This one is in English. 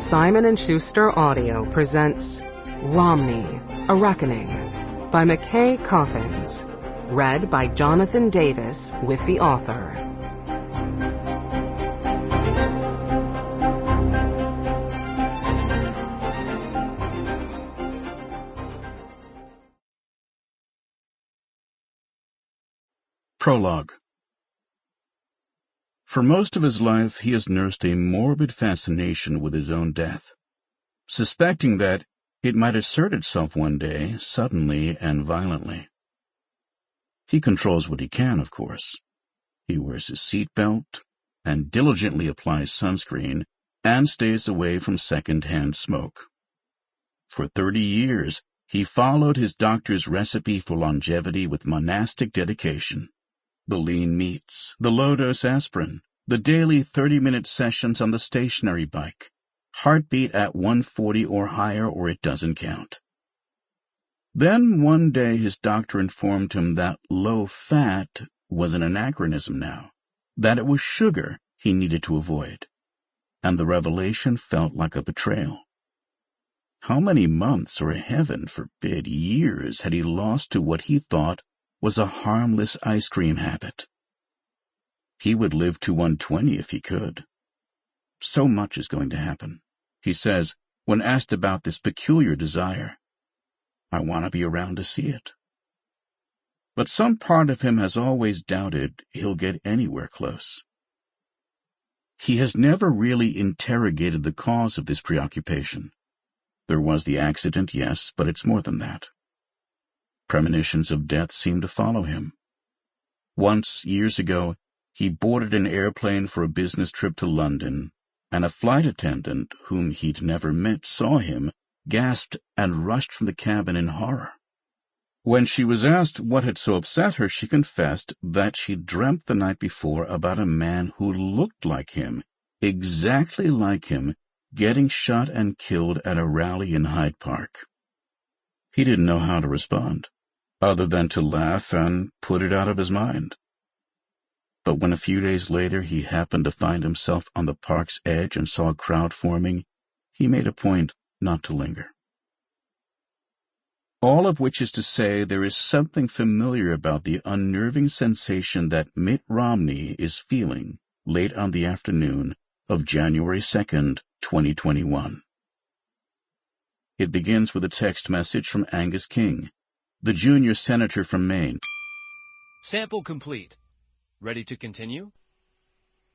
Simon & Schuster Audio presents Romney, A Reckoning by Mckay Coppins, read by Jonathan Davis with the author. Prologue. For most of his life, he has nursed a morbid fascination with his own death, suspecting that it might assert itself one day, suddenly and violently. He controls what he can, of course. He wears his seatbelt and diligently applies sunscreen and stays away from second-hand smoke. For 30 years, he followed his doctor's recipe for longevity with monastic dedication. The lean meats, the low-dose aspirin, the daily 30-minute sessions on the stationary bike, heartbeat at 140 or higher or it doesn't count. Then one day his doctor informed him that low fat was an anachronism now, that it was sugar he needed to avoid, and the revelation felt like a betrayal. How many months, or heaven forbid, years had he lost to what he thought was a harmless ice cream habit? He would live to 120 if he could. So much is going to happen, he says, when asked about this peculiar desire. I want to be around to see it. But some part of him has always doubted he'll get anywhere close. He has never really interrogated the cause of this preoccupation. There was the accident, yes, but it's more than that. Premonitions of death seem to follow him. Once, years ago, he boarded an airplane for a business trip to London, and a flight attendant, whom he'd never met, saw him, gasped, and rushed from the cabin in horror. When she was asked what had so upset her, she confessed that she'd dreamt the night before about a man who looked like him, exactly like him, getting shot and killed at a rally in Hyde Park. He didn't know how to respond, other than to laugh and put it out of his mind. But when a few days later he happened to find himself on the park's edge and saw a crowd forming, he made a point not to linger. All of which is to say, there is something familiar about the unnerving sensation that Mitt Romney is feeling late on the afternoon of January 2nd, 2021. It begins with a text message from Angus King, the junior senator from Maine. Sample complete. Ready to continue?